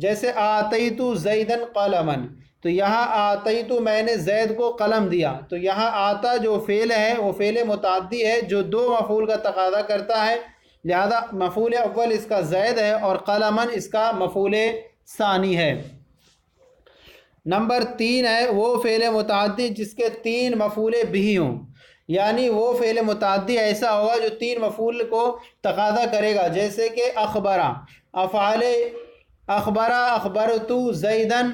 جیسے آتیتو زیدن قلمن، تو یہاں آتیتو میں نے زید کو قلم دیا، تو یہاں آتا جو فعل ہے وہ فعل متعدی ہے جو دو مفعول کا تقاضا کرتا ہے، لہذا مفعول اول اس کا زید ہے اور قلمن اس کا مفعول ثانی ہے۔ نمبر 3 ہے وہ فعل متعدی جس کے 3 مفعول بھی ہوں، یعنی وہ فعل متعدی ایسا ہوگا جو 3 مفعول کو تقاضا کرے گا، جیسے کہ اخبرہ، افعال اخبرہ، اخبرتو زیدن،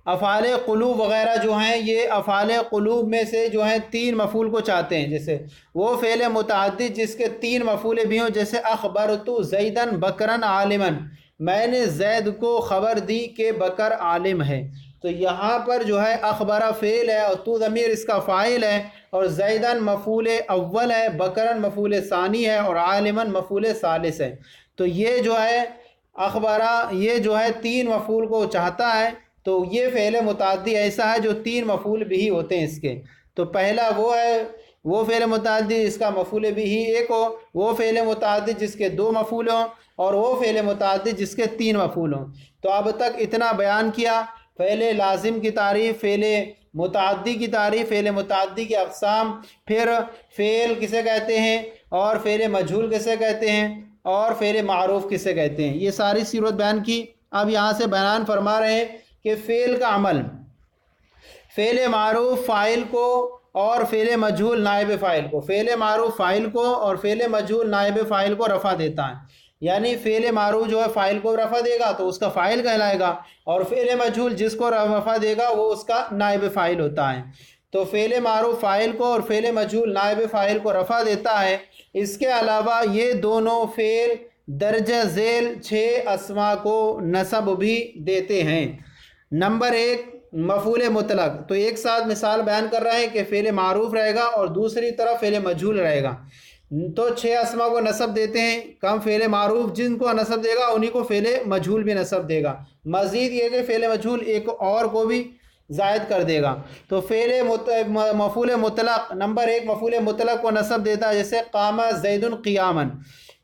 افعال قلوب وغیرہ جو ہیں یہ افعال قلوب میں سے جو ہیں 3 مفعول کو چاہتے ہیں، جیسے وہ فعل متعدی جس کے 3 مفعول بھی ہوں، جیسے اخبرتو زیدن بکرن عالمن، میں نے زید کو خبر دی کہ بکر عالم ہے۔ تو یہاں پر جو ہے اخبرہ فعل ہے اور تو ضمیر اس کا فاعل ہے، اور زیدن مفعول اول ہے، بکرن مفعول ثانی ہے، اور عالمن مفعول ثالث ہے۔ تو یہ جو ہے اخبرہ یہ جو ہے 3 مفعول کو چاہتا ہے، تو یہ فعل متعدی ایسا ہے جو 3 مفعول بھی ہوتے ہیں اس کے۔ تو پہلا وہ ہے وہ فعل متعدی جس کا مفعول بھی ایک ہو، وہ فعل متعدی جس کے 2 مفعول ہوں، اور وہ فعل متعدی جس کے 3 مفعول ہوں۔ تو اب تک اتنا بیان کیا، فعل لازم کی تعریف، فعل متعدی کی تعریف، فعل متعدی کی اقسام، پھر فعل کسے کہتے ہیں، اور فعل مجہول کسے کہتے ہیں، اور فعل معروف کسے کہتے ہیں، یہ ساری صورت بیان کی۔ اب یہاں سے بیان فرما رہے ہیں کہ فعل کا عمل، فعل معروف فاعل کو اور فعل مجہول نائب فاعل کو، فعل معروف فاعل کو اور فعل مجہول نائب فاعل کو رفع دیتا ہے، یعنی فعل معروف جو ہے فاعل کو رفع دے گا تو اس کا فاعل کہلائے گا، اور فعل مجہول جس کو رفع دے گا وہ اس کا نائب فاعل ہوتا ہے۔ تو فعل معروف فاعل کو اور فعل مجہول نائب فاعل کو رفع دیتا ہے۔ اس کے علاوہ یہ دونوں فعل درجہ ذیل 6 اسما کو نصب بھی دیتے ہیں۔ نمبر 1 مفعول مطلق، تو ایک ساتھ مثال بیان کر رہے ہیں کہ فعل معروف رہے گا اور دوسری طرف فعل مجہول رہے گا، تو 6 اسما کو نصب دیتے ہیں۔ کم فعل معروف جن کو نصب دے گا انہی کو فعل مجہول بھی نصب دے گا، مزید یہ کہ فعل مجہول ایک اور کو بھی زائد کر دے گا۔ تو مفعول مطلق، نمبر 1 مفعول مطلق کو نصب دیتا ہے، جیسے قام زید قیامن،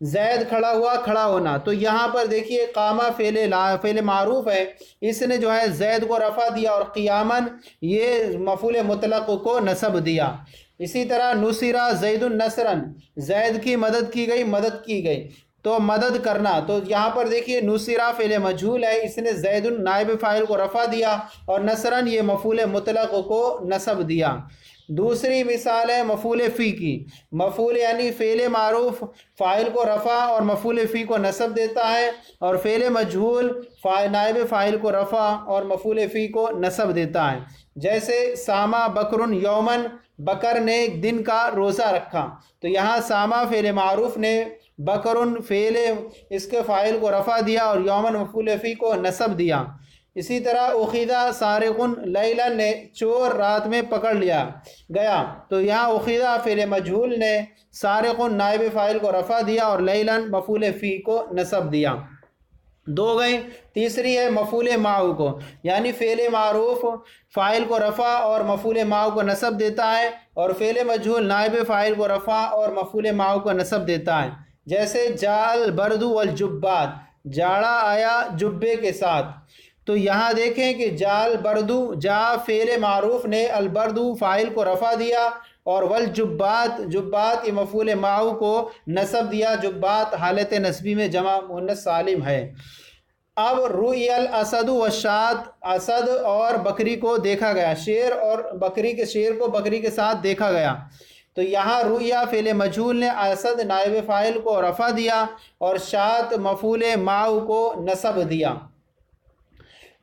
زید کھڑا ہوا، کھڑا ہونا۔ تو یہاں پر دیکھیے قامہ فعل معروف ہے، اس نے جو ہے زید کو رفع دیا، اور قیامن یہ مفعول مطلق کو نصب دیا۔ اسی طرح نصرہ زید نصرن، زید کی مدد کی گئی، مدد کی گئی، تو مدد کرنا۔ تو یہاں پر دیکھیے نصرہ فعل مجہول ہے، اس نے زید نائب فاعل کو رفع دیا، اور نصرن یہ مفعول مطلق کو نصب دیا۔ دوسری مثال ہے مفعول فی کی، مفعول یعنی فعل معروف فاعل کو رفع اور مفعول فی کو نصب دیتا ہے، اور فعل مجہول نائب فاعل کو رفع اور مفعول فی کو نصب دیتا ہے، جیسے ساما بکر یومن، بکر نے ایک دن کا روزہ رکھا۔ تو یہاں ساما فعل معروف نے بکر فعل اس کے فاعل کو رفع دیا اور یومن مفعول فی کو نصب دیا۔ اسی طرح اخیدہ سارق لیلا نے چور رات میں پکڑ لیا گیا، تو یہاں اخیدہ فعل مجہول نے سارق نائب فاعل کو رفع دیا اور لیلا مفعول فی کو نصب دیا۔ 2 گئیں، تیسری ہے مفعول معو کو، یعنی فعل معروف فاعل کو رفع اور مفعول معو کو نصب دیتا ہے، اور فعل مجہول نائب فاعل کو رفع اور مفعول معو کو نصب دیتا ہے، جیسے جاء البرد والجبات، جاڑا آیا جبے کے ساتھ۔ تو یہاں دیکھیں کہ جاء البرد، جاء فعل معروف نے البرد فاعل کو رفع دیا، اور والجبات، جبات یہ مفعول معو کو نصب دیا، جبات حالت نصبی میں جمع مؤنث سالم ہے۔ اب رؤی الاسد والشاة، اسد اور بکری کو دیکھا گیا، شیر اور بکری کے، شیر کو بکری کے ساتھ دیکھا گیا۔ تو یہاں رؤیا فعل مجہول نے اسد نائب فاعل کو رفع دیا اور شاة مفعول معو کو نصب دیا۔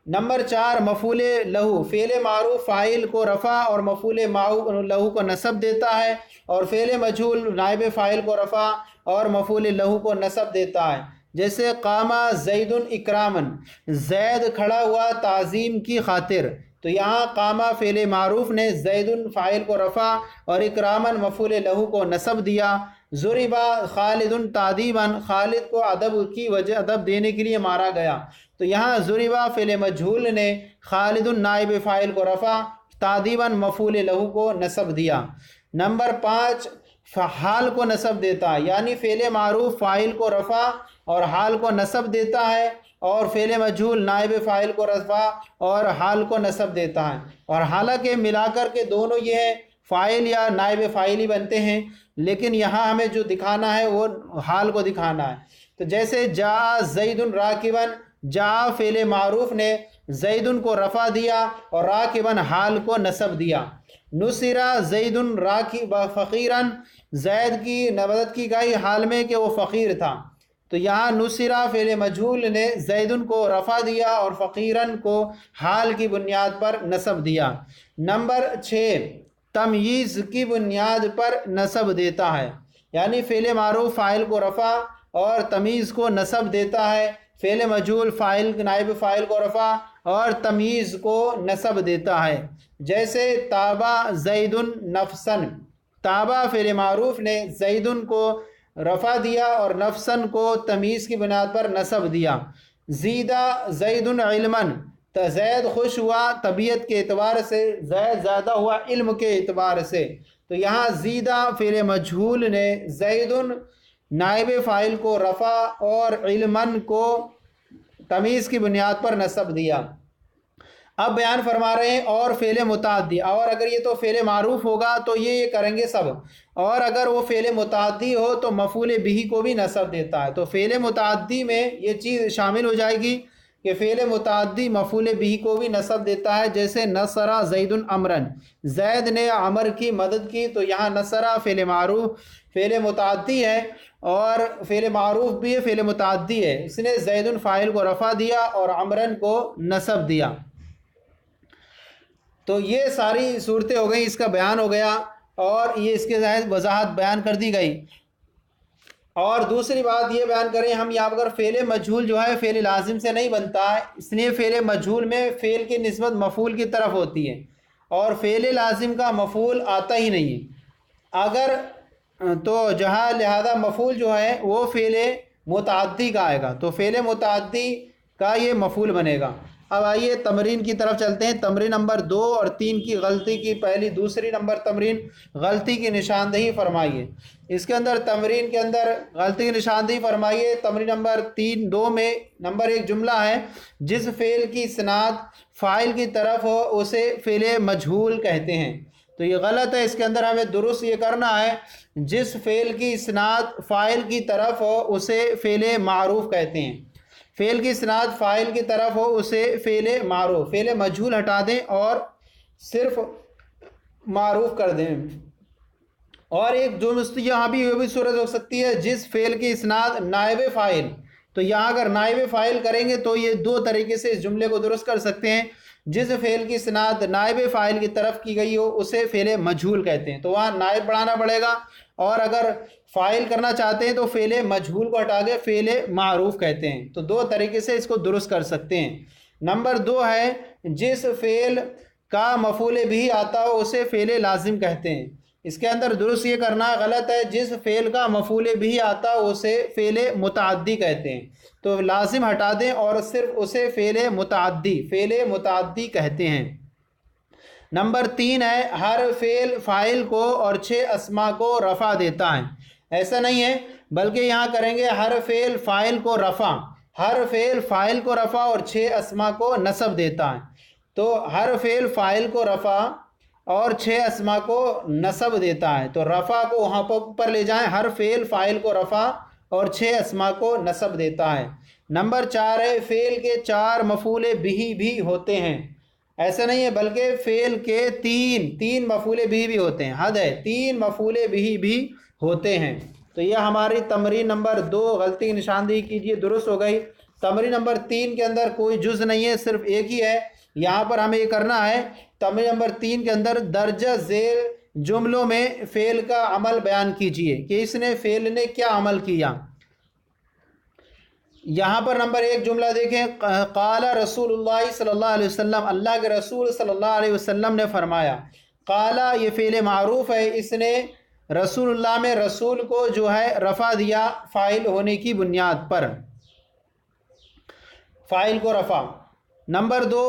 نمبر 4 مفعول لہو، فعل معروف فاعل کو رفع اور مفعول معو لہو کو نصب دیتا ہے، اور فعل مجہول نائب فاعل کو رفع اور مفعول لہو کو نصب دیتا ہے، جیسے قام زید اکرامن، زید کھڑا ہوا تعظیم کی خاطر۔ تو یہاں قامہ فعل معروف نے زید فاعل کو رفع اور اکرامن مفعول لہو کو نصب دیا۔ ضربا خالد تعذیبا، خالد کو ادب کی وجہ، ادب دینے کے لیے مارا گیا۔ تو یہاں ضربا فعل مجہول نے خالد نائب فاعل کو رفع، تعذیبا مفعول لہو کو نصب دیا۔ نمبر 5 حال کو نصب دیتا ہے، یعنی فعل معروف فاعل کو رفع اور حال کو نصب دیتا ہے، اور فعل مجہول نائب فاعل کو رفع اور حال کو نصب دیتا ہے، اور حالانکہ ملا کر کے دونوں یہ ہے فاعل یا نائب فاعل ہی بنتے ہیں، لیکن یہاں ہمیں جو دکھانا ہے وہ حال کو دکھانا ہے۔ تو جیسے جا زید راکبن، جا فعل معروف نے زیدن کو رفع دیا اور راکبن حال کو نصب دیا۔ نصرہ زید راکب فقیرن، زید کی مدد کی گئی حال میں کہ وہ فقیر تھا، تو یہاں نصرہ فعل مجہول نے زیدن کو رفع دیا اور فقیرن کو حال کی بنیاد پر نصب دیا۔ نمبر 6، تمییز کی بنیاد پر نصب دیتا ہے، یعنی فعل معروف فاعل کو رفع اور تمییز کو نصب دیتا ہے، فعل مجہول فاعل نائب فاعل کو رفع اور تمییز کو نصب دیتا ہے۔ جیسے تابع زید نفسن، تابع فعل معروف نے زیدن کو رفع دیا اور نفسن کو تمییز کی بنیاد پر نصب دیا۔ زیدہ زید علمن، زید خوش ہوا طبیعت کے اعتبار سے، زید زیادہ ہوا علم کے اعتبار سے، تو یہاں زیدہ فعل مجہول نے زیدن نائب فاعل کو رفع اور علمن کو تمیز کی بنیاد پر نصب دیا۔ اب بیان فرما رہے ہیں اور فعل متعدی، اور اگر یہ تو فعل معروف ہوگا تو یہ کریں گے سب، اور اگر وہ فعل متعدی ہو تو مفعول بہ کو بھی نصب دیتا ہے۔ تو فعل متعدی میں یہ چیز شامل ہو جائے گی کہ فعل متعدی مفعول بہ کو بھی نصب دیتا ہے، جیسے نصر زید امرن، زید نے عمر کی مدد کی، تو یہاں نصر فعل معروف فعل متعدی ہے اور فعل معروف بھی فعل متعدی ہے، اس نے زید فاعل کو رفع دیا اور عمرن کو نصب دیا۔ تو یہ ساری صورتیں ہو گئیں، اس کا بیان ہو گیا اور یہ اس کے ظاہر وضاحت بیان کر دی گئی۔ اور دوسری بات یہ بیان کریں ہم یہاں پر فعل مجہول جو ہے فعل لازم سے نہیں بنتا ہے، اس لیے فعل مجہول میں فعل کی نسبت مفعول کی طرف ہوتی ہے اور فعل لازم کا مفعول آتا ہی نہیں ہے، اگر تو جہاں لہذا مفعول جو ہے وہ فعل متعدی کا آئے گا، تو فعل متعدی کا یہ مفعول بنے گا۔ اب آئیے تمرین کی طرف چلتے ہیں۔ تمرین نمبر 2 اور 3 کی غلطی کی پہلی دوسری نمبر تمرین غلطی کی نشاندہی فرمائیے۔ اس کے اندر تمرین کے اندر غلطی کی نشاندہی فرمائیے۔ تمرین نمبر 3-2 میں نمبر 1 جملہ ہے، جس فعل کی اسناد فاعل کی طرف ہو اسے فعل مجہول کہتے ہیں، تو یہ غلط ہے۔ اس کے اندر ہمیں درست یہ کرنا ہے، جس فعل کی اسناد فاعل کی طرف ہو اسے فعل معروف کہتے ہیں، فعل کی اسناد فاعل کی طرف ہو اسے فعل معروف، فعل مجہول ہٹا دیں اور صرف معروف کر دیں۔ اور ایک جو یہاں بھی یہ بھی صورت ہو سکتی ہے، جس فعل کی اسناد نائب فاعل، تو یہاں اگر نائب فاعل کریں گے تو یہ 2 طریقے سے اس جملے کو درست کر سکتے ہیں۔ جس فعل کی اسناد نائب فاعل کی طرف کی گئی ہو اسے فعل مجہول کہتے ہیں، تو وہاں نائب بڑھانا پڑے گا، اور اگر فاعل کرنا چاہتے ہیں تو فعل مجہول کو ہٹا کے فعل معروف کہتے ہیں۔ تو 2 طریقے سے اس کو درست کر سکتے ہیں۔ نمبر 2 ہے، جس فعل کا مفعول بھی آتا ہو اسے فعل لازم کہتے ہیں۔ اس کے اندر درست یہ کرنا غلط ہے، جس فعل کا مفعول بھی آتا ہو اسے فعل متعدی کہتے ہیں، تو لازم ہٹا دیں اور صرف اسے فعل متعدی کہتے ہیں۔ نمبر 3 ہے، ہر فعل فاعل کو اور 6 اسماء کو رفع دیتا ہے۔ ایسا نہیں ہے، بلکہ یہاں کریں گے ہر فعل فاعل کو رفع، ہر فعل فاعل کو رفع اور 6 اسماء کو نصب دیتا ہے۔ تو ہر فعل فاعل کو رفع اور 6 اسماء کو نصب دیتا ہے، تو رفع کو وہاں پر لے جائیں، ہر فعل فاعل کو رفع اور 6 اسماء کو نصب دیتا ہے۔ نمبر 4 ہے، فعل کے 4 مفعول بھی ہوتے ہیں۔ ایسا نہیں ہے، بلکہ فعل کے 3 مفعول بھی ہوتے ہیں، حد ہے 3 مفعول بھی ہوتے ہیں۔ تو یہ ہماری تمرین نمبر 2 غلطی کی نشاندہی کیجیے، درست ہو گئی۔ تمرین نمبر 3 کے اندر کوئی جز نہیں ہے، صرف ایک ہی ہے، یہاں پر ہمیں یہ کرنا ہے۔ تمرین نمبر 3 کے اندر درجہ ذیل جملوں میں فعل کا عمل بیان کیجیے کہ اس نے فعل نے کیا عمل کیا۔ یہاں پر نمبر 1 جملہ دیکھیں، قال رسول اللہ صلی اللہ علیہ وسلم، اللہ کے رسول صلی اللہ علیہ وسلم نے فرمایا۔ قال یہ فعل معروف ہے، اس نے رسول اللہ میں رسول کو جو ہے رفع دیا فاعل ہونے کی بنیاد پر، فاعل کو رفع۔ نمبر 2،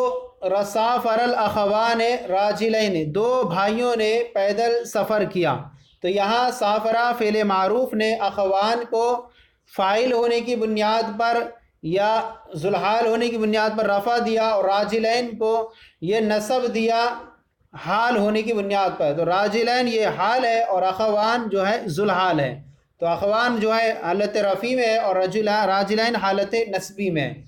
رسافر الاخوان راجلین، 2 بھائیوں نے پیدل سفر کیا، تو یہاں سافرہ فعل معروف نے اخوان کو فاعل ہونے کی بنیاد پر یا ذوالحال ہونے کی بنیاد پر رفع دیا، اور راجلین کو یہ نصب دیا حال ہونے کی بنیاد پر، تو راجلین یہ حال ہے اور اخوان جو ہے ذوالحال ہے، تو اخوان جو ہے حالت رفیع میں ہے اور راجلین حالت نصبی میں ہے۔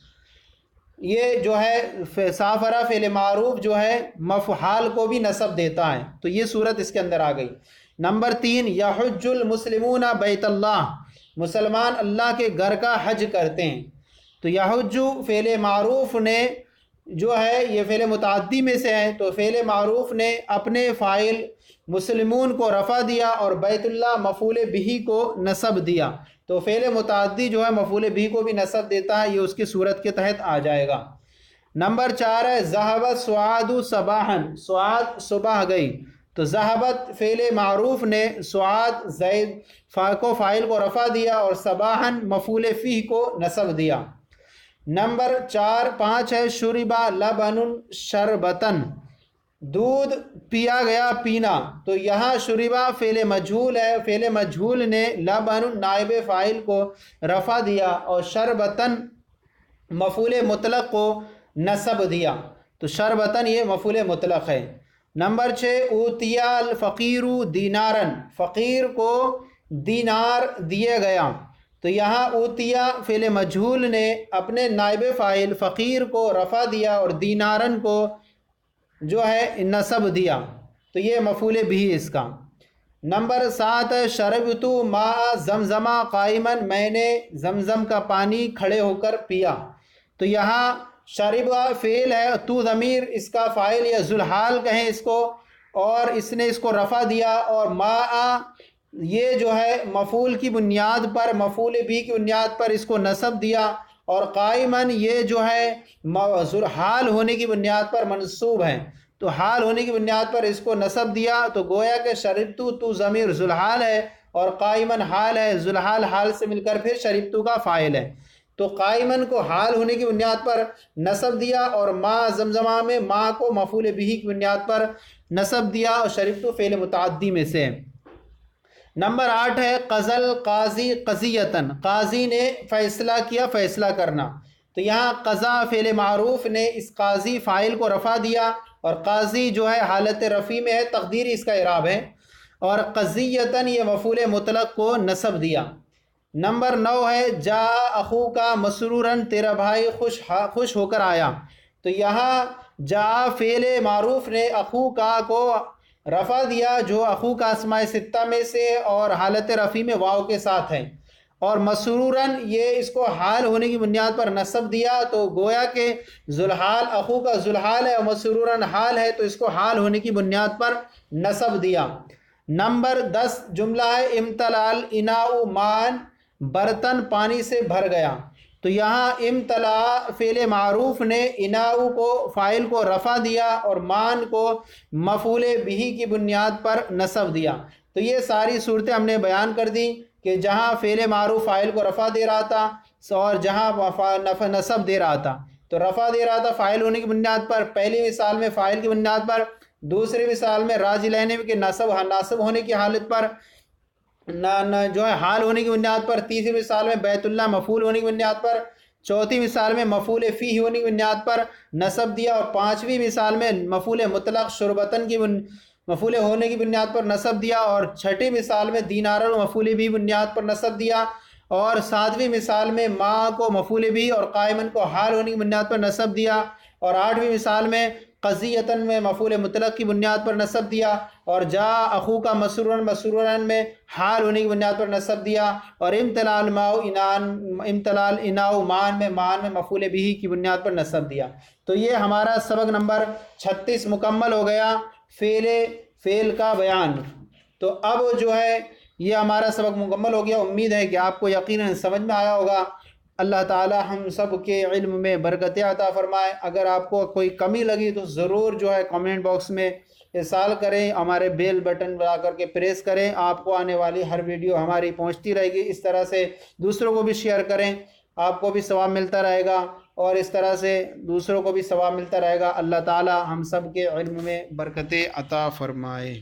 یہ جو ہے سافرہ فعل معروف جو ہے مفعال کو بھی نصب دیتا ہے، تو یہ صورت اس کے اندر آ گئی۔ نمبر 3، یحج المسلمون بیت اللہ، مسلمان اللہ کے گھر کا حج کرتے ہیں۔ تو یحج فعل معروف نے جو ہے یہ فعل متعدی میں سے ہے، تو فعل معروف نے اپنے فاعل مسلمون کو رفع دیا اور بیت اللہ مفعول بہ کو نصب دیا، تو فعل متعدی جو ہے مفعول بہ کو بھی نصب دیتا ہے، یہ اس کی صورت کے تحت آ جائے گا۔ نمبر 4 ہے ذہبت سعاد صباحا، سعاد صبح گئی، تو ذہبت فعل معروف نے سعاد زید کو فاعل کو رفع دیا اور صباحا مفعول فیہ کو نصب دیا۔ نمبر 5 ہے شربا لبن شربتن، دودھ پیا گیا پینا، تو یہاں شربا فعل مجہول ہے، فعل مجہول نے لبن نائب فاعل کو رفع دیا اور شربتن مفعول مطلق کو نصب دیا، تو شربتن یہ مفعول مطلق ہے۔ نمبر 6 اوتیا الفقیر دینارن، فقیر کو دینار دیے گیا، تو یہاں اوتیا فعل مجہول نے اپنے نائب فاعل فقیر کو رفع دیا اور دینارن کو جو ہے نصب دیا، تو یہ مفعول بھی اس کا۔ نمبر 7 شربت ماء زمزم قائما، میں نے زمزم کا پانی کھڑے ہو کر پیا، تو یہاں شرب فعل ہے، تو ضمیر اس کا فاعل یا ذوالحال کہیں اس کو، اور اس نے اس کو رفع دیا، اور ماء یہ جو ہے مفعول کی بنیاد پر مفعول بھی کی بنیاد پر اس کو نصب دیا، اور قائماً یہ جو ہے حال ہونے کی بنیاد پر منصوب ہے، تو حال ہونے کی بنیاد پر اس کو نصب دیا، تو گویا کہ شربتو تو ضمیر ذوالحال ہے اور قائماً حال ہے، ذوالحال حال سے مل کر پھر شربتو کا فاعل ہے، تو قائماً کو حال ہونے کی بنیاد پر نصب دیا اور ما زمزمہ میں ما کو مفعول بھی کی بنیاد پر نصب دیا، اور شربتو فعل متعدی میں سے۔ نمبر 8 ہے قضل قاضی قضیتن، قاضی نے فیصلہ کیا، فیصلہ کرنا، تو یہاں قضا فعل معروف نے اس قاضی فاعل کو رفع دیا اور قاضی جو ہے حالت رفیع میں ہے، تقدیری اس کا اعراب ہے، اور قضیتن یہ مفعول مطلق کو نصب دیا۔ نمبر 9 ہے جا اخو کا مسرورن، تیرا بھائی خوش ہو کر آیا، تو یہاں جا فعل معروف نے اخو کا کو رفع دیا جو اخو کا اسماء ستہ میں سے اور حالت رفیع میں واو کے ساتھ ہے، اور مسرورن یہ اس کو حال ہونے کی بنیاد پر نصب دیا، تو گویا کہ ذوالحال اخو کا ذوالحال ہے اور مسرورن حال ہے، تو اس کو حال ہونے کی بنیاد پر نصب دیا۔ نمبر 10 جملہ ہے امتلأ الاناء ماء، برتن پانی سے بھر گیا، تو یہاں امتلأ فعل معروف نے اناء کو فاعل کو رفع دیا اور مان کو مفعول بھی کی بنیاد پر نصب دیا، تو یہ ساری صورتیں ہم نے بیان کر دی کہ جہاں فعل معروف فاعل کو رفع دے رہا تھا اور جہاں نصب دے رہا تھا، تو رفع دے رہا تھا فاعل ہونے کی بنیاد پر، پہلی مثال میں فاعل کی بنیاد پر، دوسری مثال میں راجلین کے ناصب ہونے کی حالت پر جو ہے حال ہونے کی بنیاد پر، تیسری مثال میں بیت اللہ مفعول ہونے کی بنیاد پر، چوتھی مثال میں مفعول فیہ ہونے کی بنیاد پر نصب دیا، اور پانچویں مثال میں مفعول مطلق شربتن کی مفعول ہونے کی بنیاد پر نصب دیا، اور چھٹی مثال میں دینارن مفعول بھی بنیاد پر نصب دیا، اور ساتویں مثال میں ما کو مفعول بھی اور قائمن کو حال ہونے کی بنیاد پر نصب دیا، اور آٹھویں مثال میں قضیتن میں مفعول مطلق کی بنیاد پر نصب دیا، اور جا اخو کا مسرورن میں حال ہونے کی بنیاد پر نصب دیا، اور امتلأ الاناء مان میں مفعول بھی کی بنیاد پر نصب دیا۔ تو یہ ہمارا سبق نمبر 36 مکمل ہو گیا، فعل کا بیان۔ تو اب جو ہے یہ ہمارا سبق مکمل ہو گیا، امید ہے کہ آپ کو یقیناً سمجھ میں آیا ہوگا۔ اللہ تعالی ہم سب کے علم میں برکت عطا فرمائے۔ اگر آپ کو کوئی کمی لگی تو ضرور جو ہے کامنٹ باکس میں ارسال کریں، ہمارے بیل بٹن بلا کر کے پریس کریں، آپ کو آنے والی ہر ویڈیو ہماری پہنچتی رہے گی۔ اس طرح سے دوسروں کو بھی شیئر کریں، آپ کو بھی ثواب ملتا رہے گا، اور اس طرح سے دوسروں کو بھی ثواب ملتا رہے گا۔ اللہ تعالی ہم سب کے علم میں برکت عطا فرمائے۔